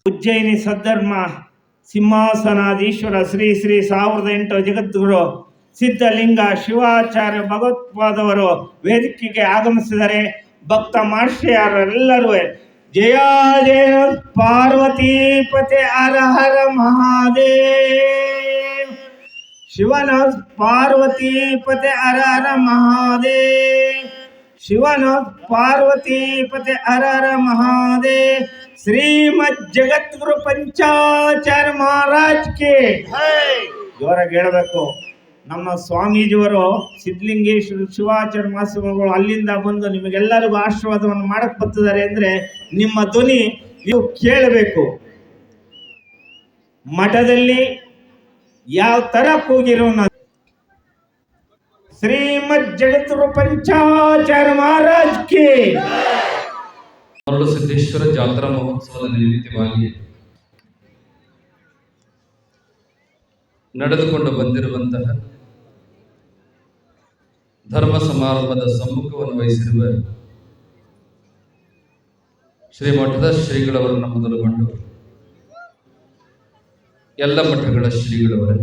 ಉಜ್ಜಯಿನಿ ಸದ್ಧರ್ಮ ಸಿಂಹಾಸನಾಧೀಶ್ವರ ಶ್ರೀ ಶ್ರೀ 1008 ಜಗದ್ಗುರು ಸಿದ್ಧಲಿಂಗ ಶಿವಾಚಾರ್ಯ ಭಗವತ್ಪಾದವರು ವೇದಿಕೆಗೆ ಆಗಮಿಸಿದರೆ ಭಕ್ತ ಮಹರ್ಷಿಯರೆಲ್ಲರೂ ಜಯ ಜಯ ಪಾರ್ವತಿ ಪತೆ ಹರ ಹರ ಮಹಾದೇವ್, ಶಿವನ ಪಾರ್ವತಿ ಪತೆ ಹರ ಹರ ಮಹಾದೇವ್, ಶಿವನ ಪಾರ್ವತಿ ಪತೆ ಹರ ಹರ ಮಹಾದೇವ್. ಶ್ರೀಮದ್ ಜಗದ್ಗುರು ಪಂಚಾಚಾರ್ಯ ಮಹಾರಾಜ್ ಕೆ ಜೋರಾಗಿ ಹೇಳಬೇಕು. ನಮ್ಮ ಸ್ವಾಮೀಜಿಯವರು ಸಿದ್ಧಲಿಂಗೇಶ್ವರ ಶಿವಾಚಾರ್ಯ ಮಹಾಸ್ವಾಮಿಗಳು ಅಲ್ಲಿಂದ ಬಂದು ನಿಮಗೆಲ್ಲರಿಗೂ ಆಶೀರ್ವಾದವನ್ನು ಮಾಡಕ್ ಬರ್ತಿದ್ದಾರೆ ಅಂದ್ರೆ ನಿಮ್ಮ ಧ್ವನಿ ನೀವು ಕೇಳಬೇಕು. ಮಠದಲ್ಲಿ ಯಾವ ತರ ಕೂಗಿರೋ ಶ್ರೀಮದ್ ಜಗದ್ಗುರು ಪಂಚಾಚಾರ್ಯ ಮಹಾರಾಜ್ ಕೆ. ಸಿದ್ದೇಶ್ವರ ಜಾತ್ರಾ ಮಹೋತ್ಸವದ ನಿಮಿತ್ತವಾಗಿ ನಡೆದುಕೊಂಡು ಬಂದಿರುವಂತಹ ಧರ್ಮ ಸಮಾರಂಭದ ಸಮ್ಮುಖವನ್ನು ವಹಿಸಿರುವ ಶ್ರೀ ಮಠದ ಶ್ರೀಗಳವರನ್ನು ಮೊದಲುಗೊಂಡು ಎಲ್ಲ ಮಠಗಳ ಶ್ರೀಗಳವರೇ,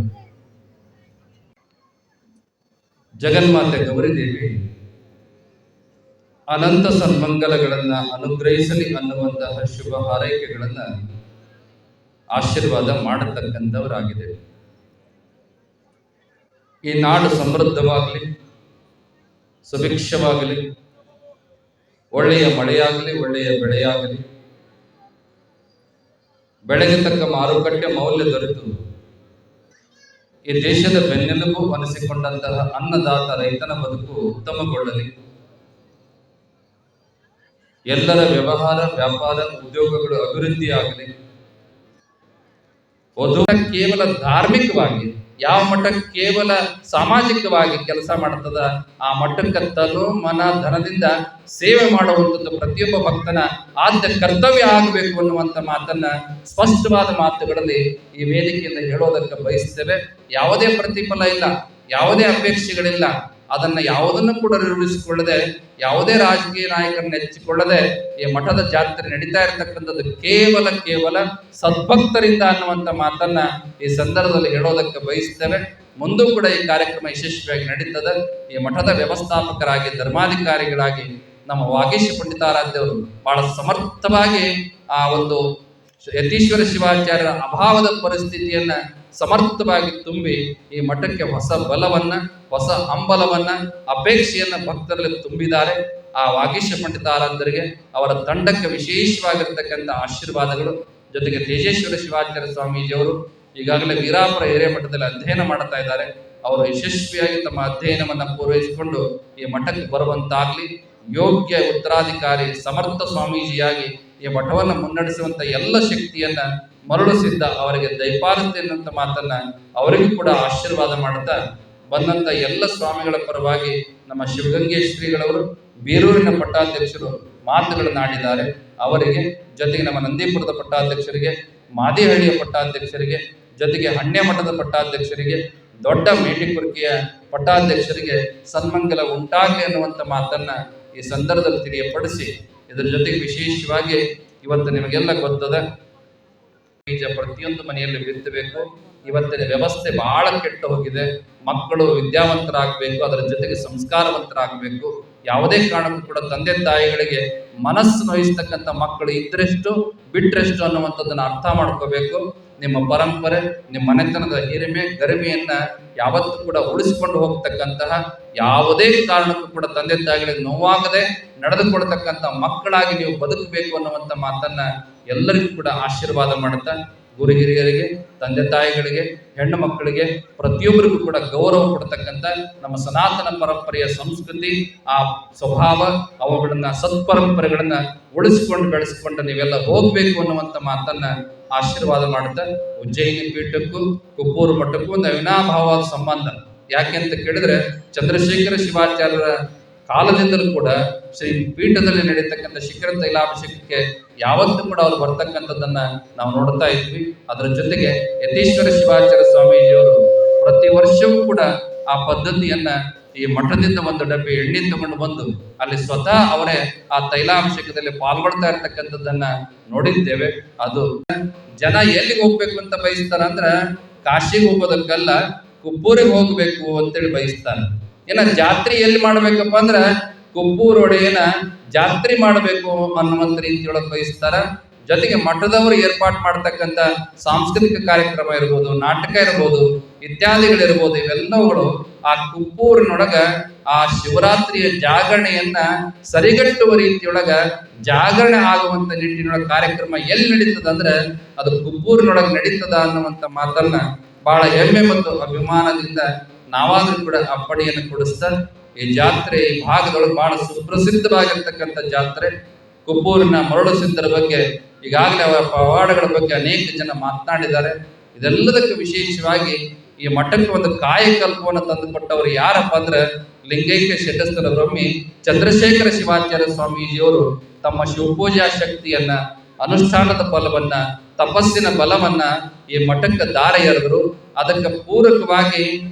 ಜಗನ್ಮಾತೆ ಗೌರಿದೇವಿ ಅನಂತ ಸನ್ಮಂಗಲಗಳನ್ನು ಅನುಗ್ರಹಿಸಲಿ ಅನ್ನುವಂತಹ ಶುಭ ಹಾರೈಕೆಗಳನ್ನು ಆಶೀರ್ವಾದ ಮಾಡತಕ್ಕಂಥವರಾಗಿದೆ. ಈ ನಾಡು ಸಮೃದ್ಧವಾಗಲಿ, ಸುಭಿಕ್ಷವಾಗಲಿ, ಒಳ್ಳೆಯ ಮಳೆಯಾಗಲಿ, ಒಳ್ಳೆಯ ಬೆಳೆಯಾಗಲಿ, ಬೆಳೆಗೆ ತಕ್ಕ ಮಾರುಕಟ್ಟೆ ಮೌಲ್ಯ ದೊರೆತು ಈ ದೇಶದ ಬೆನ್ನೆಲುಬು ಅನಿಸಿಕೊಂಡಂತಹ ಅನ್ನದಾತ ರೈತನ ಬದುಕು ಉತ್ತಮಗೊಳ್ಳಲಿ, ಎಲ್ಲರ ವ್ಯವಹಾರ ವ್ಯಾಪಾರ ಉದ್ಯೋಗಗಳು ಅಭಿವೃದ್ಧಿಯಾಗಲಿ. ಕೇವಲ ಧಾರ್ಮಿಕವಾಗಿ ಯಾವ ಮಠ ಕೇವಲ ಸಾಮಾಜಿಕವಾಗಿ ಕೆಲಸ ಮಾಡ್ತದ ಆ ಮಠಕ್ಕೆ ತನು ಮನ ಧನದಿಂದ ಸೇವೆ ಮಾಡುವಂಥದ್ದು ಪ್ರತಿಯೊಬ್ಬ ಭಕ್ತನ ಆದ್ಯ ಕರ್ತವ್ಯ ಆಗಬೇಕು ಅನ್ನುವಂಥ ಮಾತನ್ನ ಸ್ಪಷ್ಟವಾದ ಮಾತುಗಳಲ್ಲಿ ಈ ವೇದಿಕೆಯಿಂದ ಹೇಳೋದಕ್ಕೆ ಬಯಸ್ತೇವೆ. ಯಾವುದೇ ಪ್ರತಿಫಲ ಇಲ್ಲ, ಯಾವುದೇ ಅಪೇಕ್ಷೆಗಳಿಲ್ಲ. ಅದನ್ನ ಯಾವುದನ್ನು ಕೂಡ ರೂಢಿಸಿಕೊಳ್ಳದೆ, ಯಾವುದೇ ರಾಜಕೀಯ ನಾಯಕರನ್ನ ಹೆಚ್ಚಿಕೊಳ್ಳದೆ ಈ ಮಠದ ಜಾತ್ರೆ ನಡೀತಾ ಇರತಕ್ಕಂಥದ್ದು ಕೇವಲ ಸದ್ಭಕ್ತರಿಂದ ಅನ್ನುವಂಥ ಮಾತನ್ನ ಈ ಸಂದರ್ಭದಲ್ಲಿ ಹೇಳೋದಕ್ಕೆ ಬಯಸ್ತೇವೆ. ಮುಂದೂ ಕೂಡ ಈ ಕಾರ್ಯಕ್ರಮ ಯಶಸ್ವಿಯಾಗಿ ನಡೀತದೆ. ಈ ಮಠದ ವ್ಯವಸ್ಥಾಪಕರಾಗಿ ಧರ್ಮಾಧಿಕಾರಿಗಳಾಗಿ ನಮ್ಮ ವಾಗೀಶ ಪಂಡಿತಾರಾಧ್ಯವರು ಬಹಳ ಸಮರ್ಥವಾಗಿ ಆ ಒಂದು ಯತೀಶ್ವರ ಶಿವಾಚಾರ್ಯರ ಅಭಾವದ ಪರಿಸ್ಥಿತಿಯನ್ನ ಸಮರ್ಥವಾಗಿ ತುಂಬಿ ಈ ಮಠಕ್ಕೆ ಹೊಸ ಬಲವನ್ನ, ಹೊಸ ಹಂಬಲವನ್ನ, ಅಪೇಕ್ಷೆಯನ್ನ ಭಕ್ತರಲ್ಲಿ ತುಂಬಿದ್ದಾರೆ. ಆ ವಾಗೀಶ ಪಂಡಿತಾರಾಧ್ಯರಿಗೆ ಅವರ ತಂಡಕ್ಕೆ ವಿಶೇಷವಾಗಿರ್ತಕ್ಕಂಥ ಆಶೀರ್ವಾದಗಳು. ಜೊತೆಗೆ ತೇಜೇಶ್ವರ ಶಿವಾಚಾರ್ಯ ಸ್ವಾಮೀಜಿಯವರು ಈಗಾಗಲೇ ವೀರಾಪುರ ಹಿರೇಮಠದಲ್ಲಿ ಅಧ್ಯಯನ ಮಾಡ್ತಾ ಇದ್ದಾರೆ. ಅವರು ಯಶಸ್ವಿಯಾಗಿ ತಮ್ಮ ಅಧ್ಯಯನವನ್ನ ಪೂರೈಸಿಕೊಂಡು ಈ ಮಠಕ್ಕೆ ಬರುವಂತಾಗ್ಲಿ, ಯೋಗ್ಯ ಉತ್ತರಾಧಿಕಾರಿ ಸಮರ್ಥ ಸ್ವಾಮೀಜಿಯಾಗಿ ಈ ಮಠವನ್ನು ಮುನ್ನಡೆಸುವಂತ ಎಲ್ಲ ಶಕ್ತಿಯನ್ನ ಮರಳಿಸಿದ್ದ ಅವರಿಗೆ ದಯಪಾಲಿಸಿ ಅನ್ನುವಂಥ ಮಾತನ್ನ ಅವರಿಗೂ ಕೂಡ ಆಶೀರ್ವಾದ ಮಾಡುತ್ತಾ ಬಂದಂತ ಎಲ್ಲ ಸ್ವಾಮಿಗಳ ಪರವಾಗಿ ನಮ್ಮ ಶಿವಗಂಗೆ ಶ್ರೀಗಳವರು ಬೀರೂರಿನ ಪಟ್ಟಾಧ್ಯಕ್ಷರು ಮಾತುಗಳನ್ನಾಡಿದ್ದಾರೆ. ಅವರಿಗೆ, ಜೊತೆಗೆ ನಮ್ಮ ನಂದೀಪುರದ ಪಟ್ಟಾಧ್ಯಕ್ಷರಿಗೆ, ಮಾದಿಹಳ್ಳಿಯ ಪಟ್ಟಾಧ್ಯಕ್ಷರಿಗೆ, ಜೊತೆಗೆ ಹಣ್ಣೆ ಮಠದ ಪಟ್ಟಾಧ್ಯಕ್ಷರಿಗೆ, ದೊಡ್ಡ ಮೇಟಿಕುರ್ಕಿಯ ಪಟ್ಟಾಧ್ಯಕ್ಷರಿಗೆ ಸನ್ಮಂಗಲ ಉಂಟಾಗಲಿ ಅನ್ನುವಂಥ ಮಾತನ್ನ ಈ ಸಂದರ್ಭದಲ್ಲಿ ತಿಳಿಯಪಡಿಸಿ, ಇದರ ಜೊತೆಗೆ ವಿಶೇಷವಾಗಿ ಇವತ್ತು ನಿಮಗೆಲ್ಲ ಗೊತ್ತದ ಬೀಜ ಪ್ರತಿಯೊಂದು ಮನೆಯಲ್ಲಿ ಬಿತ್ತಬೇಕು. ಇವತ್ತಿನ ವ್ಯವಸ್ಥೆ ಬಹಳ ಕೆಟ್ಟು ಹೋಗಿದೆ. ಮಕ್ಕಳು ವಿದ್ಯಾವಂತರಾಗಬೇಕು, ಅದರ ಜೊತೆಗೆ ಸಂಸ್ಕಾರವಂತರಾಗಬೇಕು. ಯಾವುದೇ ಕಾರಣಕ್ಕೂ ಕೂಡ ತಂದೆ ತಾಯಿಗಳಿಗೆ ಮನಸ್ಸು ನೋಯಿಸ್ತಕ್ಕಂಥ ಮಕ್ಕಳು ಇದ್ರೆಷ್ಟು ಬಿಟ್ರೆಷ್ಟು ಅನ್ನುವಂಥದ್ದನ್ನ ಅರ್ಥ ಮಾಡ್ಕೋಬೇಕು. ನಿಮ್ಮ ಪರಂಪರೆ, ನಿಮ್ಮ ಮನೆತನದ ಹಿರಿಮೆ ಗರಿಮೆಯನ್ನ ಯಾವತ್ತೂ ಕೂಡ ಉಳಿಸಿಕೊಂಡು ಹೋಗ್ತಕ್ಕಂತಹ, ಯಾವುದೇ ಕಾರಣಕ್ಕೂ ಕೂಡ ತಂದೆ ತಾಯಿಗಳಿಗೆ ನೋವಾಗದೆ ನಡೆದುಕೊಳ್ತಕ್ಕಂಥ ಮಕ್ಕಳಾಗಿ ನೀವು ಬದುಕಬೇಕು ಅನ್ನುವಂಥ ಮಾತನ್ನ ಎಲ್ಲರಿಗೂ ಕೂಡ ಆಶೀರ್ವಾದ ಮಾಡುತ್ತಾ, ಗುರು ಹಿರಿಯರಿಗೆ, ತಂದೆ ತಾಯಿಗಳಿಗೆ, ಹೆಣ್ಣು ಮಕ್ಕಳಿಗೆ, ಪ್ರತಿಯೊಬ್ಬರಿಗೂ ಕೂಡ ಗೌರವ ಕೊಡ್ತಕ್ಕಂಥ ನಮ್ಮ ಸನಾತನ ಪರಂಪರೆಯ ಸಂಸ್ಕೃತಿ, ಆ ಸ್ವಭಾವ, ಅವುಗಳನ್ನ ಸತ್ಪರಂಪರೆಗಳನ್ನ ಉಳಿಸಿಕೊಂಡು ಬೆಳೆಸಿಕೊಂಡು ನೀವೆಲ್ಲ ಹೋಗ್ಬೇಕು ಅನ್ನುವಂಥ ಮಾತನ್ನ ಆಶೀರ್ವಾದ ಮಾಡುತ್ತಾ, ಉಜ್ಜಯಿನಿ ಪೀಠಕ್ಕೂ ಕುಪ್ಪೂರು ಮಠಕ್ಕೂ ಒಂದು ಅವಿನಾಭಾವವಾದ ಸಂಬಂಧ. ಯಾಕೆ ಅಂತ ಕೇಳಿದ್ರೆ, ಚಂದ್ರಶೇಖರ ಶಿವಾಚಾರ್ಯರ ಕಾಲದಿಂದಲೂ ಕೂಡ ಶ್ರೀ ಪೀಠದಲ್ಲಿ ನಡೀತಕ್ಕಂಥ ಶಿಖರ ತೈಲಾಭಿಷೇಕಕ್ಕೆ ಯಾವತ್ತೂ ಕೂಡ ಅವರು ಬರ್ತಕ್ಕಂಥದ್ದನ್ನ ನಾವು ನೋಡ್ತಾ ಇದ್ವಿ. ಅದರ ಜೊತೆಗೆ ಯತೀಶ್ವರ ಶಿವಾಚಾರ್ಯ ಸ್ವಾಮೀಜಿಯವರು ಪ್ರತಿ ವರ್ಷವೂ ಕೂಡ ಆ ಪದ್ಧತಿಯನ್ನ ಈ ಮಠದಿಂದ ಒಂದು ಡಬ್ಬಿ ಎಣ್ಣೆ ತಗೊಂಡು ಬಂದು ಅಲ್ಲಿ ಸ್ವತಃ ಅವರೇ ಆ ತೈಲಾಭಿಷೇಕದಲ್ಲಿ ಪಾಲ್ಗೊಳ್ತಾ ಇರ್ತಕ್ಕಂಥದ್ದನ್ನ ನೋಡಿದ್ದೇವೆ. ಅದು ಜನ ಎಲ್ಲಿಗೆ ಹೋಗ್ಬೇಕು ಅಂತ ಬಯಸ್ತಾರ ಅಂದ್ರ ಕಾಶಿಗೆ ಹೋಗೋದಕ್ಕಲ್ಲ, ಕುಪ್ಪೂರಿಗೆ ಹೋಗ್ಬೇಕು ಅಂತೇಳಿ ಬಯಸ್ತಾನೆ. ಜಾತ್ರೆ ಎಲ್ಲಿ ಮಾಡ್ಬೇಕಪ್ಪ ಅಂದ್ರ ಕುಪ್ಪೂರ್ ಒಡೆಯನ ಜಾತ್ರೆ ಮಾಡಬೇಕು ಅನ್ನುವಂತ ರೀತಿಯೊಳಗೆ ಬಯಸ್ತಾರ. ಜೊತೆಗೆ ಮಠದವರು ಏರ್ಪಾಟ್ ಮಾಡ್ತಕ್ಕಂಥ ಸಾಂಸ್ಕೃತಿಕ ಕಾರ್ಯಕ್ರಮ ಇರ್ಬೋದು, ನಾಟಕ ಇರ್ಬೋದು, ಇತ್ಯಾದಿಗಳಿರ್ಬೋದು, ಇವೆಲ್ಲವುಗಳು ಆ ಕುಪ್ಪೂರಿನೊಳಗ ಆ ಶಿವರಾತ್ರಿಯ ಜಾಗರಣೆಯನ್ನ ಸರಿಗಟ್ಟುವ ರೀತಿಯೊಳಗ ಜಾಗರಣೆ ಆಗುವಂತ ನಿಟ್ಟಿನೊಳಗ ಕಾರ್ಯಕ್ರಮ ಎಲ್ಲಿ ನಡೀತದ ಅಂದ್ರೆ ಅದು ಕುಪ್ಪೂರಿನೊಳಗೆ ನಡೀತದ ಅನ್ನುವಂತ ಮಾತನ್ನ ಬಹಳ ಹೆಮ್ಮೆ ಮತ್ತು ಅಭಿಮಾನದಿಂದ ನಾವಾದ್ರೂ ಕೂಡ ಅಪ್ಪಡಿಯನ್ನು ಕೊಡಿಸ್ತಾ ಈ ಜಾತ್ರೆ ಈ ಭಾಗದೊಳಗೆ ಬಹಳ ಸುಪ್ರಸಿದ್ಧವಾಗಿರ್ತಕ್ಕಂಥ ಜಾತ್ರೆ. ಕುಪ್ಪೂರಿನ ಮರಳು ಸಿದ್ಧರ ಬಗ್ಗೆ ಈಗಾಗಲೇ ಅವರ ಪವಾಡಗಳ ಬಗ್ಗೆ ಅನೇಕ ಜನ ಮಾತನಾಡಿದ್ದಾರೆ. ಇದೆಲ್ಲದಕ್ಕೂ ವಿಶೇಷವಾಗಿ ಈ ಮಠಕ್ಕೆ ಒಂದು ಕಾಯಕಲ್ಪವನ್ನು ತಂದುಕೊಟ್ಟವರು ಯಾರಪ್ಪ ಅಂದ್ರೆ ಲಿಂಗೈಕ್ಯ ಶತಸ್ಥಲ ಬ್ರಹ್ಮಿ ಚಂದ್ರಶೇಖರ ಶಿವಾಚಾರ್ಯ ಸ್ವಾಮೀಜಿಯವರು ತಮ್ಮ ಶಿವಪೂಜಾ ಶಕ್ತಿಯನ್ನ, ಅನುಷ್ಠಾನದ ಫಲವನ್ನ, ತಪಸ್ಸಿನ ಬಲವನ್ನ ಈ ಮಠಕ್ಕೆ ದಾರ ಎರೆದರು. ಅದಕ್ಕೆ ಪೂರಕವಾಗಿ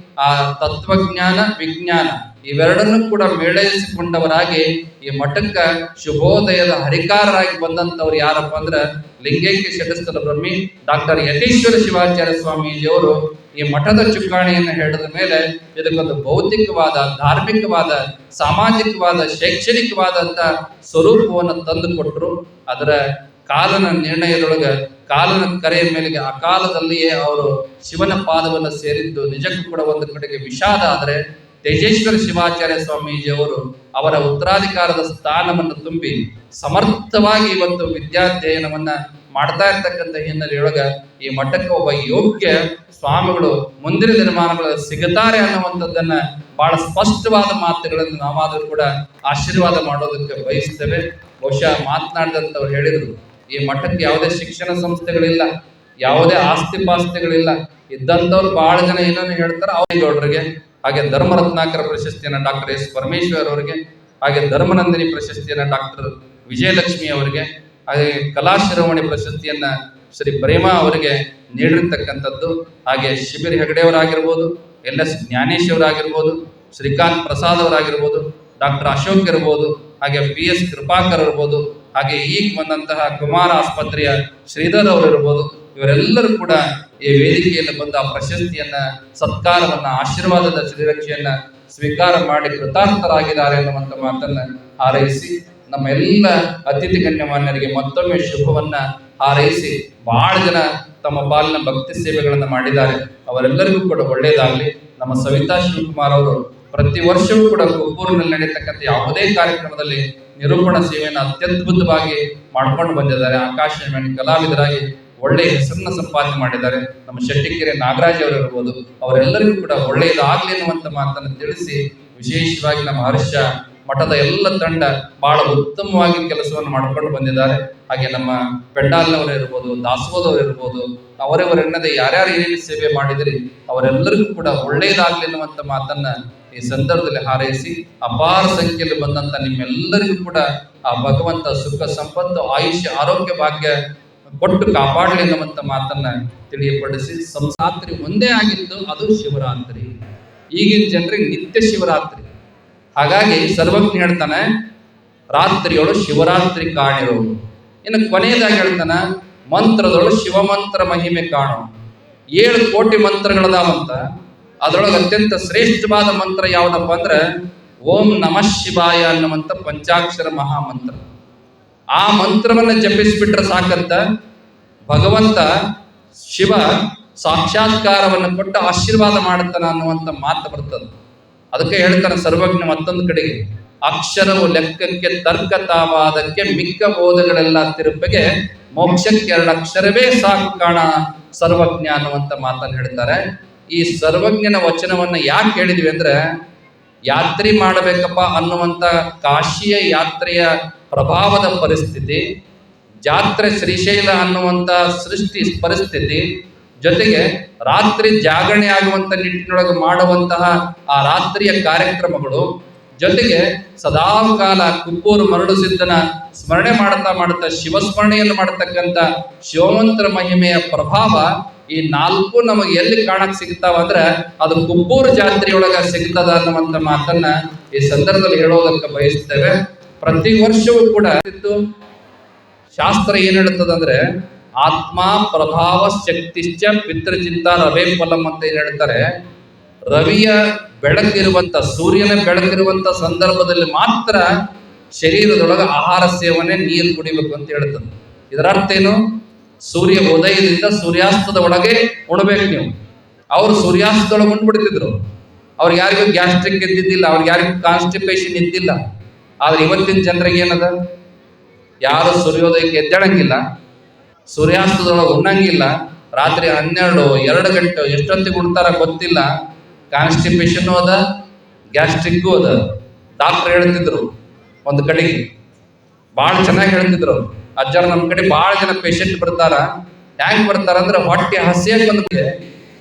ಆ ತತ್ವಜ್ಞಾನ, ವಿಜ್ಞಾನ ಇವೆರಡನ್ನೂ ಕೂಡ ಮೇಳೈಸಿಕೊಂಡವರಾಗಿ ಈ ಮಠಕ್ಕ ಶುಭೋದಯದ ಹರಿಕಾರರಾಗಿ ಬಂದಂತವ್ರು ಯಾರಪ್ಪ ಅಂದ್ರ ಲಿಂಗೈಕ್ಯ ಶತಸ್ಥಲ ಬ್ರಹ್ಮಿ ಡಾಕ್ಟರ್ ಯತೀಶ್ವರ ಶಿವಾಚಾರ್ಯ ಸ್ವಾಮೀಜಿಯವರು ಈ ಮಠದ ಚುಕ್ಕಾಣಿಯನ್ನು ಹೇಳಿದ ಮೇಲೆ ಇದಕ್ಕೊಂದು ಭೌತಿಕವಾದ, ಧಾರ್ಮಿಕವಾದ, ಸಾಮಾಜಿಕವಾದ, ಶೈಕ್ಷಣಿಕವಾದಂತ ಸ್ವರೂಪವನ್ನು ತಂದು ಕೊಟ್ಟರು. ಅದರ ಕಾಲನ ನಿರ್ಣಯದೊಳಗ, ಕಾಲನ ಕರೆಯ ಮೇಲೆಗೆ ಅಕಾಲದಲ್ಲಿಯೇ ಅವರು ಶಿವನ ಪಾದವನ್ನು ಸೇರಿದ್ದು ನಿಜಕ್ಕೂ ಕೂಡ ಒಂದು ಕಡೆಗೆ ವಿಷಾದ. ಆದರೆ ತೇಜೇಶ್ವರ ಶಿವಾಚಾರ್ಯ ಸ್ವಾಮೀಜಿಯವರು ಅವರ ಉತ್ತರಾಧಿಕಾರದ ಸ್ಥಾನವನ್ನು ತುಂಬಿ ಸಮರ್ಥವಾಗಿ ಇವತ್ತು ವಿದ್ಯಾಧ್ಯಯನವನ್ನ ಮಾಡ್ತಾ ಇರ್ತಕ್ಕಂಥ ಹಿನ್ನೆಲೆಯೊಳಗ ಈ ಮಠಕ್ಕೆ ಒಬ್ಬ ಯೋಗ್ಯ ಸ್ವಾಮಿಗಳು ಮುಂದಿನ ದಿನಮಾನಗಳಲ್ಲಿ ಸಿಗುತ್ತಾರೆ ಅನ್ನುವಂಥದ್ದನ್ನ ಬಹಳ ಸ್ಪಷ್ಟವಾದ ಮಾತುಗಳನ್ನು ನಾವಾದರೂ ಕೂಡ ಆಶೀರ್ವಾದ ಮಾಡೋದಕ್ಕೆ ಬಯಸ್ತೇವೆ. ಬಹುಶಃ ಮಾತನಾಡಿದಂಥವ್ರು ಹೇಳಿದ್ರು, ಈ ಮಠಕ್ಕೆ ಯಾವುದೇ ಶಿಕ್ಷಣ ಸಂಸ್ಥೆಗಳಿಲ್ಲ, ಯಾವುದೇ ಆಸ್ತಿ ಪಾಸ್ತಿಗಳಿಲ್ಲ. ಇದ್ದಂಥವ್ರು ಬಹಳ ಜನ ಏನನ್ನು ಹೇಳ್ತಾರೆ ಅವರಿಗೆ. ಹಾಗೆ ಧರ್ಮರತ್ನಾಕರ ಪ್ರಶಸ್ತಿಯನ್ನ ಡಾಕ್ಟರ್ ಎಸ್ ಪರಮೇಶ್ವರ್ ಅವರಿಗೆ, ಹಾಗೆ ಧರ್ಮನಂದಿನಿ ಪ್ರಶಸ್ತಿಯನ್ನ ಡಾಕ್ಟರ್ ವಿಜಯಲಕ್ಷ್ಮಿ ಅವರಿಗೆ, ಹಾಗೆ ಕಲಾಶಿರೋಮಣಿ ಪ್ರಶಸ್ತಿಯನ್ನ ಶ್ರೀ ಪ್ರೇಮ ಅವರಿಗೆ ನೀಡಿರ್ತಕ್ಕಂಥದ್ದು. ಹಾಗೆ ಶಿಬಿರ್ ಹೆಗಡೆಯವರಾಗಿರ್ಬೋದು, LS ಜ್ಞಾನೇಶ್ ಅವರಾಗಿರ್ಬೋದು, ಶ್ರೀಕಾಂತ್ ಪ್ರಸಾದ್ ಅವರಾಗಿರ್ಬೋದು, ಡಾಕ್ಟರ್ ಅಶೋಕ್ ಇರ್ಬೋದು, ಹಾಗೆ PS ಕೃಪಾಕರ್ ಇರ್ಬೋದು, ಹಾಗೆ ಈಗ ಬಂದಂತಹ ಕುಮಾರ ಆಸ್ಪತ್ರೆಯ ಶ್ರೀಧರ್ ಅವರು ಇರ್ಬೋದು. ಇವರೆಲ್ಲರೂ ಕೂಡ ಈ ವೇದಿಕೆಯಲ್ಲಿ ಬಂದ ಪ್ರಶಸ್ತಿಯನ್ನ, ಸತ್ಕಾರವನ್ನ, ಆಶೀರ್ವಾದದ ಶ್ರೀರಕ್ಷೆಯನ್ನ ಸ್ವೀಕಾರ ಮಾಡಿ ಕೃತಾರ್ಥರಾಗಿದ್ದಾರೆ ಅನ್ನುವಂಥ ಮಾತನ್ನ ಹಾರೈಸಿ ನಮ್ಮ ಎಲ್ಲ ಅತಿಥಿ ಗಣ್ಯಮಾನ್ಯರಿಗೆ ಮತ್ತೊಮ್ಮೆ ಶುಭವನ್ನ ಹಾರೈಸಿ, ಬಹಳ ಜನ ತಮ್ಮ ಪಾಲಿನ ಭಕ್ತಿ ಸೇವೆಗಳನ್ನ ಮಾಡಿದ್ದಾರೆ. ಅವರೆಲ್ಲರಿಗೂ ಕೂಡ ಒಳ್ಳೆಯದಾಗಲಿ. ನಮ್ಮ ಸವಿತಾ ಶಿವಕುಮಾರ್ ಅವರು ಪ್ರತಿ ವರ್ಷವೂ ಕೂಡ ಕುಪ್ಪೂರಿನಲ್ಲಿ ನಡೀತಕ್ಕಂಥ ಯಾವುದೇ ಕಾರ್ಯಕ್ರಮದಲ್ಲಿ ನಿರೂಪಣಾ ಸೇವೆಯನ್ನು ಅತ್ಯದ್ಭುತವಾಗಿ ಮಾಡ್ಕೊಂಡು ಬಂದಿದ್ದಾರೆ. ಆಕಾಶವಾಣಿ ಕಲಾವಿದರಾಗಿ ಒಳ್ಳೆಯ ಹೆಸರನ್ನ ಸಂಪಾದನೆ ಮಾಡಿದ್ದಾರೆ. ನಮ್ಮ ಶೆಟ್ಟಿಕೆರೆ ನಾಗರಾಜ್ ಅವರು ಇರ್ಬೋದು, ಅವರೆಲ್ಲರಿಗೂ ಕೂಡ ಒಳ್ಳೆಯದಾಗ್ಲಿ ಅನ್ನುವಂಥ ಮಾತನ್ನು ತಿಳಿಸಿ, ವಿಶೇಷವಾಗಿ ನಮ್ಮ ಹರ್ಷ ಮಠದ ಎಲ್ಲ ತಂಡ ಬಹಳ ಉತ್ತಮವಾಗಿ ಕೆಲಸವನ್ನು ಮಾಡ್ಕೊಂಡು ಬಂದಿದ್ದಾರೆ. ಹಾಗೆ ನಮ್ಮ ಪೆಂಡಾಲ್ನವರು ಇರ್ಬೋದು, ದಾಸೋದವರು ಇರ್ಬೋದು, ಅವರವರೆನ್ನದೇ ಯಾರ್ಯಾರು ಏನೇನು ಸೇವೆ ಮಾಡಿದಿರಿ ಅವರೆಲ್ಲರಿಗೂ ಕೂಡ ಒಳ್ಳೆಯದಾಗ್ಲಿ ಅನ್ನುವಂಥ ಮಾತನ್ನ ಈ ಸಂದರ್ಭದಲ್ಲಿ ಹಾರೈಸಿ, ಅಪಾರ ಸಂಖ್ಯೆಯಲ್ಲಿ ಬಂದಂತ ನಿಮ್ಮೆಲ್ಲರಿಗೂ ಕೂಡ ಆ ಭಗವಂತ ಸುಖ ಸಂಪತ್ತು, ಆಯುಷ್ಯ, ಆರೋಗ್ಯ, ಭಾಗ್ಯ ಕೊಟ್ಟು ಕಾಪಾಡಲಿ ಎನ್ನುವಂತ ಮಾತನ್ನ ತಿಳಿಯಪಡಿಸಿ, ಸಂಸಾತ್ರಿ ಒಂದೇ ಆಗಿದ್ದು ಅದು ಶಿವರಾತ್ರಿ. ಈಗಿನ ಜನರಿಗೆ ನಿತ್ಯ ಶಿವರಾತ್ರಿ. ಹಾಗಾಗಿ ಸರ್ವಜ್ಞ ಹೇಳ್ತಾನೆ, ರಾತ್ರಿಯೊಳು ಶಿವರಾತ್ರಿ ಕಾಣಿರು. ಇನ್ನು ಕೊನೆಯದಾಗಿ ಹೇಳ್ತಾನ, ಮಂತ್ರದೊಳು ಶಿವಮಂತ್ರ ಮಹಿಮೆ ಕಾಣು. 7 ಕೋಟಿ ಮಂತ್ರಗಳದಾವಂತ. ಅದರೊಳಗೆ ಅತ್ಯಂತ ಶ್ರೇಷ್ಠವಾದ ಮಂತ್ರ ಯಾವುದಪ್ಪ ಅಂದ್ರೆ ಓಂ ನಮಃ ಶಿವಾಯ ಅನ್ನುವಂಥ ಪಂಚಾಕ್ಷರ ಮಹಾಮಂತ್ರ. ಆ ಮಂತ್ರವನ್ನ ಜಪಿಸ್ಬಿಟ್ರೆ ಸಾಕಂತ ಭಗವಂತ ಶಿವ ಸಾಕ್ಷಾತ್ಕಾರವನ್ನು ಕೊಟ್ಟು ಆಶೀರ್ವಾದ ಮಾಡುತ್ತಾನ ಅನ್ನುವಂಥ ಮಾತು ಬರ್ತದೆ. ಅದಕ್ಕೆ ಹೇಳ್ತಾನೆ ಸರ್ವಜ್ಞ ಮತ್ತೊಂದು ಕಡೆಗೆ, ಅಕ್ಷರವು ಲೆಕ್ಕಕ್ಕೆ ತರ್ಕ ತಾವಾದಕ್ಕೆ ಮಿಕ್ಕ ಬೋಧಗಳೆಲ್ಲ ತಿರುಪೆಗೆ ಮೋಕ್ಷಕ್ಕೆ 2 ಅಕ್ಷರವೇ ಸಾಕು ಕಾಣ ಸರ್ವಜ್ಞ ಅನ್ನುವಂಥ ಮಾತನ್ನು ಹೇಳ್ತಾರೆ. ಈ ಸರ್ವಜ್ಞನ ವಚನವನ್ನ ಯಾಕೆ ಹೇಳಿದ್ವಿ ಅಂದ್ರೆ, ಯಾತ್ರೆ ಮಾಡಬೇಕಪ್ಪ ಅನ್ನುವಂಥ ಕಾಶಿಯ ಯಾತ್ರೆಯ ಪ್ರಭಾವದ ಪರಿಸ್ಥಿತಿ, ಜಾತ್ರೆ ಶ್ರೀಶೈಲ ಅನ್ನುವಂಥ ಸೃಷ್ಟಿ ಪರಿಸ್ಥಿತಿ, ಜೊತೆಗೆ ರಾತ್ರಿ ಜಾಗರಣೆ ಆಗುವಂತ ನಿಟ್ಟಿನೊಳಗೆ ಮಾಡುವಂತಹ ಆ ರಾತ್ರಿಯ ಕಾರ್ಯಕ್ರಮಗಳು, ಜೊತೆಗೆ ಸದಾಕಾಲ ಕುಪ್ಪೂರು ಮರಳು ಸಿದ್ಧನ ಸ್ಮರಣೆ ಮಾಡ್ತಾ ಶಿವಸ್ಮರಣೆಯನ್ನು ಮಾಡತಕ್ಕಂಥ ಶಿವಮಂತ್ರ ಮಹಿಮೆಯ ಪ್ರಭಾವ ಈ ನಾಲ್ಕು ನಮಗೆ ಎಲ್ಲಿ ಕಾಣಕ್ ಸಿಗ್ತಾವ ಅಂದ್ರೆ ಅದು ಕುಬ್ಬೂರು ಜಾತ್ರೆಯೊಳಗ ಸಿಗ್ತದ ಅನ್ನುವಂತ ಮಾತನ್ನ ಈ ಸಂದರ್ಭದಲ್ಲಿ ಹೇಳೋದಕ್ಕೆ ಬಯಸ್ತೇವೆ. ಪ್ರತಿ ವರ್ಷವೂ ಕೂಡ ಶಾಸ್ತ್ರ ಏನ್ ಹೇಳ್ತದಂದ್ರೆ ಆತ್ಮ ಪ್ರಭಾವ ಶಕ್ತಿಶ್ಚ ಪಿತೃಚಿಂತ ರವೇ ಫಲಂ ಅಂತ ಏನ್ ಹೇಳ್ತಾರೆ. ರವಿಯ ಬೆಳಕಿರುವಂತ, ಸೂರ್ಯನ ಬೆಳಕಿರುವಂತ ಸಂದರ್ಭದಲ್ಲಿ ಮಾತ್ರ ಶರೀರದೊಳಗೆ ಆಹಾರ ಸೇವನೆ, ನೀರು ಕುಡಿಬೇಕು ಅಂತ ಹೇಳ್ತದೆ. ಇದರ ಅರ್ಥ ಏನು? ಸೂರ್ಯ ಉದಯದಿಂದ ಸೂರ್ಯಾಸ್ತದ ಒಳಗೆ ಉಣ್ಬೇಕು ನೀವು. ಅವ್ರು ಸೂರ್ಯಾಸ್ತದೊಳಗೆ ಉಂಡ್ಬಿಡ್ತಿದ್ರು. ಅವ್ರಿಗೆ ಯಾರಿಗೂ ಗ್ಯಾಸ್ಟ್ರಿಕ್ ಇದ್ದಿದ್ದಿಲ್ಲ, ಅವ್ರಿಗೆ ಯಾರಿಗೂ ಕಾನ್ಸ್ಟಿಪೇಷನ್ ಇದ್ದಿಲ್ಲ. ಆದ್ರೆ ಇವತ್ತಿನ ಜನರಿಗೆ ಏನದ, ಯಾರು ಸೂರ್ಯೋದಯಕ್ಕೆ ಎದ್ದೇಳಂಗಿಲ್ಲ, ಸೂರ್ಯಾಸ್ತದೊಳಗೆ ಉಣ್ಣಂಗಿಲ್ಲ, ರಾತ್ರಿ 12-2 ಗಂಟೆ ಎಷ್ಟೊತ್ತಿಗೆ ಉಣ್ತಾರ ಗೊತ್ತಿಲ್ಲ. ಕಾನ್ಸ್ಟಿಪೇಷನ್ ಅದ, ಗ್ಯಾಸ್ಟ್ರಿಕ್ಕು ಅದ. ಡಾಕ್ಟರ್ ಹೇಳ್ತಿದ್ರು ಒಂದು ಕಡೆಗೆ, ಭಾಳ ಚೆನ್ನಾಗಿ ಹೇಳ್ತಿದ್ರು ಅಜ್ಜಾರ. ನಮ್ಮ ಕಡೆ ಭಾಳ ಜನ ಪೇಷಂಟ್ ಬರ್ತಾರ. ಹ್ಯಾಂಗ್ ಬರ್ತಾರ ಅಂದ್ರೆ ಹೊಟ್ಟೆ ಹಸಿಯಾಗಿ ಬಂದ್ರೆ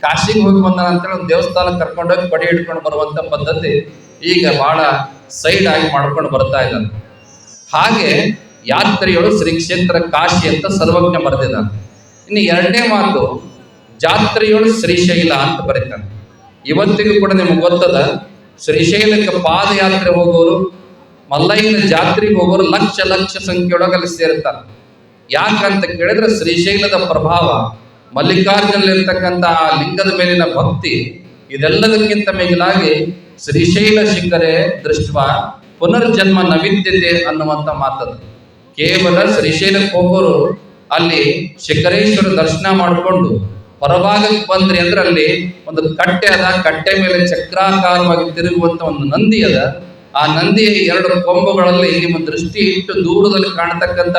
ಕಾಶಿಗೆ ಹೋಗಿ ಬಂದಾನ ಅಂತೇಳಿ ಒಂದು ದೇವಸ್ಥಾನಕ್ಕೆ ಕರ್ಕೊಂಡೋಗಿ ಪಡಿ ಹಿಡ್ಕೊಂಡು ಬರುವಂತ ಪದ್ಧತಿ ಈಗ ಬಹಳ ಸೈಡ್ ಆಗಿ ಮಾಡ್ಕೊಂಡು ಬರ್ತಾ ಇದ್ದಾನೆ. ಹಾಗೆ ಯಾತ್ರೆಗಳು ಶ್ರೀ ಕ್ಷೇತ್ರ ಕಾಶಿ ಅಂತ ಸರ್ವಜ್ಞ ಬರೆದಿದ್ದಾನೆ. ಇನ್ನು ಎರಡನೇ ಮಾತು, ಜಾತ್ರೆಗಳು ಶ್ರೀಶೈಲ ಅಂತ ಬರೀತಾನೆ. ಇವತ್ತಿಗೂ ಕೂಡ ನಿಮ್ಗೆ ಗೊತ್ತದ, ಶ್ರೀಶೈಲಕ್ಕೆ ಪಾದಯಾತ್ರೆ ಹೋಗೋರು, ಮಲ್ಲಯ್ಯನ ಜಾತ್ರೆಗೆ ಹೋಗೋರು ಲಕ್ಷ ಲಕ್ಷ ಸಂಖ್ಯೆಯೊಳಗೆ ಅಲ್ಲಿ ಸೇರ್ತಾರೆ. ಯಾಕಂತ ಕೇಳಿದ್ರೆ ಶ್ರೀಶೈಲದ ಪ್ರಭಾವ, ಮಲ್ಲಿಕಾರ್ಜುನಲ್ಲಿರ್ತಕ್ಕಂಥ ಆ ಲಿಂಗದ ಮೇಲಿನ ಭಕ್ತಿ, ಇದೆಲ್ಲದಕ್ಕಿಂತ ಮಿಗಿಲಾಗಿ ಶ್ರೀಶೈಲ ಶಿಖರೆ ದೃಷ್ಟ ಪುನರ್ಜನ್ಮ ನವಿದ್ಯತೆ ಅನ್ನುವಂಥ ಮಾತದು. ಕೇವಲ ಶ್ರೀಶೈಲಕ್ಕೆ ಹೋಗೋರು ಅಲ್ಲಿ ಶಿಖರೇಶ್ವರ ದರ್ಶನ ಮಾಡಿಕೊಂಡು ಹೊರಭಾಗಕ್ಕೆ ಬಂದ್ರಿ ಅಂದ್ರೆ ಅಲ್ಲಿ ಒಂದು ಕಟ್ಟೆ ಅದ, ಕಟ್ಟೆ ಮೇಲೆ ಚಕ್ರಾಕಾರವಾಗಿ ತಿರುಗುವಂತ ಒಂದು ನಂದಿ ಅದ. ಆ ನಂದಿಯ 2 ಕೊಂಬುಗಳಲ್ಲಿ ನಿಮ್ಮ ದೃಷ್ಟಿ ಇಟ್ಟು ದೂರದಲ್ಲಿ ಕಾಣತಕ್ಕಂಥ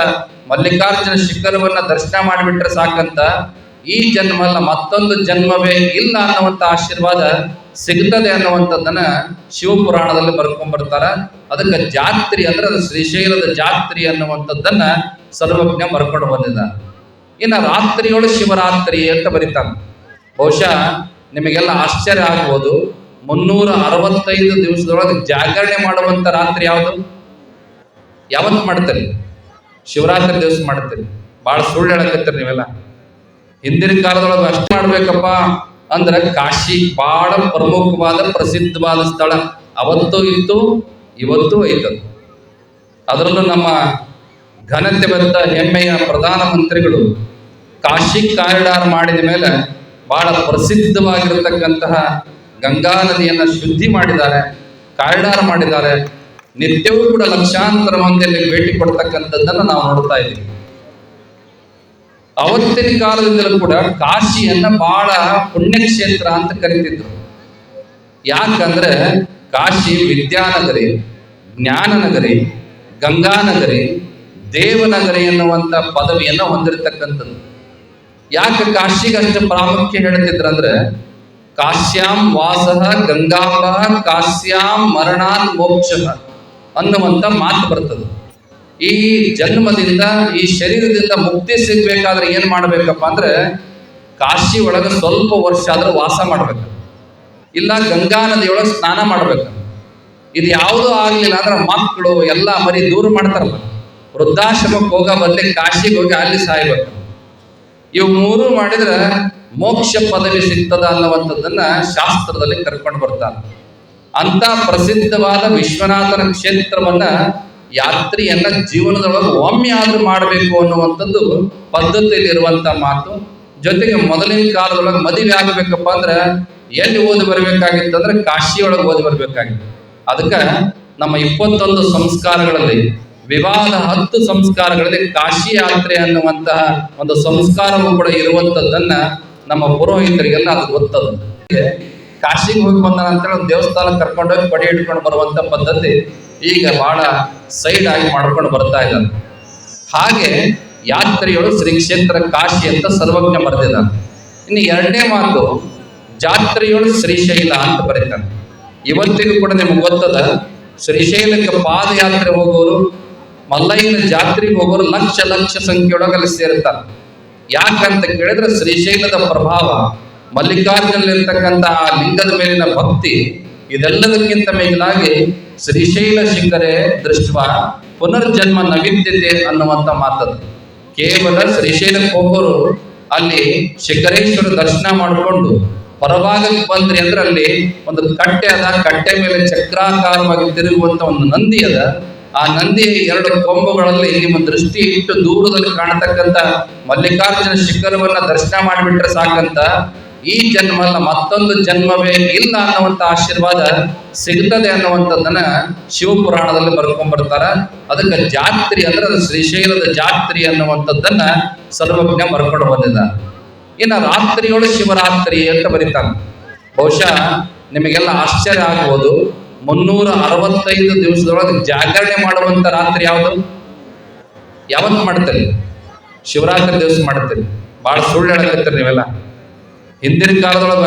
ಮಲ್ಲಿಕಾರ್ಜುನ ಶಿಖರವನ್ನ ದರ್ಶನ ಮಾಡಿಬಿಟ್ರೆ ಸಾಕಂತ ಈ ಜನ್ಮ ಅಲ್ಲ ಮತ್ತೊಂದು ಜನ್ಮವೇ ಇಲ್ಲ ಅನ್ನುವಂಥ ಆಶೀರ್ವಾದ ಸಿಗ್ತದೆ ಅನ್ನುವಂಥದ್ದನ್ನ ಶಿವಪುರಾಣದಲ್ಲಿ ಬರ್ಕೊಂಡ್ಬರ್ತಾರ. ಅದಕ್ಕೆ ಜಾತ್ರಿ ಅಂದ್ರೆ ಅದು ಶ್ರೀಶೈಲದ ಜಾತ್ರಿ ಅನ್ನುವಂಥದ್ದನ್ನ ಸರ್ವಜ್ಞ ಬರ್ಕೊಂಡು ಬಂದಿದ್ದ. ಇನ್ನು ರಾತ್ರಿಯೊಳು ಶಿವರಾತ್ರಿ ಅಂತ ಬರೀತಾನೆ. ಬಹುಶಃ ನಿಮಗೆಲ್ಲ ಆಶ್ಚರ್ಯ ಆಗ್ಬೋದು, 365 ದಿವಸದೊಳಗೆ ಜಾಗರಣೆ ಮಾಡುವಂತ ರಾತ್ರಿ ಯಾವುದು? ಯಾವತ್ತು ಮಾಡ್ತೀರಿ? ಶಿವರಾತ್ರಿ ದಿವಸ ಮಾಡ್ತೀರಿ. ಬಹಳ ಸುಳ್ಳು ಹೇಳಕತ್ತೀರಿ ನೀವೆಲ್ಲ. ಹಿಂದಿನ ಕಾಲದೊಳಗೆ ಅಷ್ಟೇ ಮಾಡ್ಬೇಕಪ್ಪ ಅಂದ್ರೆ ಕಾಶಿ ಬಹಳ ಪ್ರಮುಖವಾದ ಪ್ರಸಿದ್ಧವಾದ ಸ್ಥಳ. ಅವತ್ತು ಇತ್ತು, ಇವತ್ತು ಐತದು. ಅದರಲ್ಲೂ ನಮ್ಮ ಘನತೆ ಬಂದ ಹೆಮ್ಮೆಯ ಪ್ರಧಾನಮಂತ್ರಿಗಳು ಕಾಶಿ ಕಾರಿಡಾರ್ ಮಾಡಿದ ಮೇಲೆ ಬಹಳ ಪ್ರಸಿದ್ಧವಾಗಿರತಕ್ಕಂತಹ ಗಂಗಾ ನದಿಯನ್ನ ಶುದ್ಧಿ ಮಾಡಿದ್ದಾರೆ, ಕಾರಿಡಾರ್ ಮಾಡಿದ್ದಾರೆ. ನಿತ್ಯವೂ ಕೂಡ ಲಕ್ಷಾಂತರ ಮಂದಿಯಲ್ಲಿ ಭೇಟಿ ಕೊಡ್ತಕ್ಕಂಥದ್ದನ್ನು ನಾವು ನೋಡ್ತಾ ಇದ್ದೀವಿ. ಅವತ್ತಿನ ಕಾಲದಿಂದಲೂ ಕೂಡ ಕಾಶಿಯನ್ನ ಬಹಳ ಪುಣ್ಯಕ್ಷೇತ್ರ ಅಂತ ಕರೀತಿದ್ರು. ಯಾಕಂದ್ರೆ ಕಾಶಿ ವಿದ್ಯಾನಗರಿ, ಜ್ಞಾನನಗರಿ, ಗಂಗಾನಗರಿ, ದೇವನಗರಿ ಎನ್ನುವಂತ ಪದವಿಯನ್ನ ಹೊಂದಿರತಕ್ಕಂಥದ್ದು. ಯಾಕೆ ಕಾಶಿಗೆ ಅಷ್ಟು ಪ್ರಾಮುಖ್ಯ ಹೇಳ್ತಿದ್ರಂದ್ರೆ ಕಾಶ್ಯಾಂ ವಾಸಃ ಗಂಗಾಂಬ ಕಾಶ್ಯಾಂ ಮರಣಾನ್ ಮೋಕ್ಷ ಅನ್ನುವಂತ ಮಾತು ಬರ್ತದೆ. ಈ ಜನ್ಮದಿಂದ, ಈ ಶರೀರದಿಂದ ಮುಕ್ತಿ ಸಿಗ್ಬೇಕಾದ್ರೆ ಏನ್ ಮಾಡ್ಬೇಕಪ್ಪ ಅಂದ್ರೆ ಕಾಶಿ ಒಳಗೆ ಸ್ವಲ್ಪ ವರ್ಷ ಆದ್ರೂ ವಾಸ ಮಾಡ್ಬೇಕು, ಇಲ್ಲ ಗಂಗಾ ನದಿಯೊಳಗೆ ಸ್ನಾನ ಮಾಡ್ಬೇಕು. ಇದು ಯಾವುದೂ ಆಗ್ಲಿಲ್ಲ ಅಂದ್ರೆ ಮಕ್ಕಳು ಎಲ್ಲ ಮರಿ ದೂರ ಮಾಡ್ತಾರಲ್ಲ, ವೃದ್ಧಾಶ್ರಮಕ್ಕೆ ಹೋಗೋ ಬದಲಿ ಕಾಶಿಗೆ ಹೋಗಿ ಅಲ್ಲಿ ಸಾಯ್ಬೇಕು. ಇವು 3 ಮಾಡಿದ್ರೆ ಮೋಕ್ಷ ಪದವಿ ಸಿಗ್ತದ ಅನ್ನುವಂಥದ್ದನ್ನ ಶಾಸ್ತ್ರದಲ್ಲಿ ಕರ್ಕೊಂಡು ಬರ್ತಾರೆ. ಅಂತ ಪ್ರಸಿದ್ಧವಾದ ವಿಶ್ವನಾಥನ ಕ್ಷೇತ್ರವನ್ನ ಯಾತ್ರೆಯನ್ನ ಜೀವನದೊಳಗೆ ಒಮ್ಮೆ ಆದ್ರೂ ಮಾಡಬೇಕು ಅನ್ನುವಂಥದ್ದು ಪದ್ಧತಿಯಲ್ಲಿರುವಂತ ಮಾತು. ಜೊತೆಗೆ ಮೊದಲಿನ ಕಾಲದೊಳಗೆ ಮದುವೆ ಆಗಬೇಕಪ್ಪ ಅಂದ್ರೆ ಎಲ್ಲಿ ಓದಿ ಬರ್ಬೇಕಾಗಿತ್ತು ಅಂದ್ರೆ ಕಾಶಿಯೊಳಗೆ ಓದಿ ಬರ್ಬೇಕಾಗಿತ್ತು. ಅದಕ್ಕೆ ನಮ್ಮ 21 ಸಂಸ್ಕಾರಗಳಲ್ಲಿ ವಿವಾದ 10 ಸಂಸ್ಕಾರಗಳಲ್ಲಿ ಕಾಶಿ ಯಾತ್ರೆ ಅನ್ನುವಂತಹ ಒಂದು ಸಂಸ್ಕಾರವೂ ಕೂಡ ಇರುವಂತದ್ದನ್ನ ನಮ್ಮ ಪುರೋಹಿತರಿಗೆಲ್ಲ ಅದು ಗೊತ್ತದ. ಕಾಶಿಗೆ ಹೋಗಿ ಬಂದಾನ ಅಂತೇಳಿ ಒಂದು ದೇವಸ್ಥಾನಕ್ಕೆ ಕರ್ಕೊಂಡೋಗಿ ಪಡಿ ಹಿಡ್ಕೊಂಡು ಬರುವಂತ ಪದ್ಧತಿ ಈಗ ಬಹಳ ಸೈಡ್ ಆಗಿ ಮಾಡ್ಕೊಂಡು ಬರ್ತಾ ಇದ್ದಾನೆ. ಹಾಗೆ ಯಾತ್ರೆಗಳು ಶ್ರೀ ಕ್ಷೇತ್ರ ಕಾಶಿ ಅಂತ ಸರ್ವಜ್ಞ ಬರೆದಿದ್ದಾನೆ. ಇನ್ನು ಎರಡನೇ ಮಾತು, ಜಾತ್ರೆಗಳು ಶ್ರೀಶೈಲ ಅಂತ ಬರೀತಾನೆ. ಇವತ್ತಿಗೂ ಕೂಡ ನಿಮ್ಗೆ ಗೊತ್ತದ, ಶ್ರೀಶೈಲಕ್ಕೆ ಪಾದಯಾತ್ರೆ ಹೋಗೋರು, ಮಲ್ಲಯ್ಯನ ಜಾತ್ರೆಗೆ ಹೋಗೋರು ಲಕ್ಷ ಲಕ್ಷ ಸಂಖ್ಯೆಯೊಳಗೆ ಅಲ್ಲಿ ಸೇರ್ತಾರೆ. ಯಾಕಂತ ಕೇಳಿದ್ರೆ ಶ್ರೀಶೈಲದ ಪ್ರಭಾವ, ಮಲ್ಲಿಕಾರ್ಜುನಲ್ಲಿರ್ತಕ್ಕಂಥ ಆ ಲಿಂಗದ ಮೇಲಿನ ಭಕ್ತಿ, ಇದೆಲ್ಲದಕ್ಕಿಂತ ಮಿಗಿಲಾಗಿ ಶ್ರೀಶೈಲ ಶಿಖರೆ ದೃಷ್ಟ ಪುನರ್ಜನ್ಮ ನವಿದ್ಯತೆ ಅನ್ನುವಂಥ ಮಾತದು. ಕೇವಲ ಶ್ರೀಶೈಲಕ್ಕೆ ಹೋಗೋರು ಅಲ್ಲಿ ಶಿಖರೇಶ್ವರ ದರ್ಶನ ಮಾಡಿಕೊಂಡು ಹೊರಭಾಗಕ್ಕೆ ಬಂದ್ರಿ ಅಂದ್ರೆ ಅಲ್ಲಿ ಒಂದು ಕಟ್ಟೆ ಅದ, ಕಟ್ಟೆ ಮೇಲೆ ಚಕ್ರಾಕಾರವಾಗಿ ತಿರುಗುವಂತ ಒಂದು ನಂದಿ ಅದ. ಆ ನಂದಿಯ 2 ಕೊಂಬುಗಳಲ್ಲಿ ನಿಮ್ಮ ದೃಷ್ಟಿ ಇಟ್ಟು ದೂರದಲ್ಲಿ ಕಾಣತಕ್ಕಂತ ಮಲ್ಲಿಕಾರ್ಜುನ ಶಿಖರವನ್ನ ದರ್ಶನ ಮಾಡಿಬಿಟ್ರೆ ಸಾಕಂತ ಈ ಜನ್ಮ ಅಲ್ಲ ಮತ್ತೊಂದು ಜನ್ಮವೇ ಇಲ್ಲ ಅನ್ನುವಂತ ಆಶೀರ್ವಾದ ಸಿಗ್ತದೆ ಅನ್ನುವಂಥದ್ದನ್ನ ಶಿವಪುರಾಣದಲ್ಲಿ ಬರ್ಕೊಂಡ್ಬರ್ತಾರ. ಅದಕ್ಕೆ ಜಾತ್ರಿ ಅಂದ್ರೆ ಅದು ಶ್ರೀಶೈಲದ ಜಾತ್ರಿ ಅನ್ನುವಂಥದ್ದನ್ನ ಸರ್ವಜ್ಞ ಬರ್ಕೊಂಡು ಬಂದಿದ್ದ. ಇನ್ನು ರಾತ್ರಿಯೊಳು ಶಿವರಾತ್ರಿ ಅಂತ ಬರೀತಾನೆ. ಬಹುಶಃ ನಿಮಗೆಲ್ಲ ಆಶ್ಚರ್ಯ ಆಗ್ಬೋದು, 365 ದಿವಸದೊಳಗೆ ಜಾಗರಣೆ ಮಾಡುವಂತ ರಾತ್ರಿ ಯಾವುದು? ಯಾವತ್ತು ಮಾಡ್ತೀರಿ? ಶಿವರಾತ್ರಿ ದಿವಸ ಮಾಡ್ತೀರಿ. ಬಹಳ ಸುಳ್ಳು ಹೇಳಕತ್ತೀರಿ ನೀವೆಲ್ಲ. ಹಿಂದಿನ ಕಾಲದೊಳಗೆ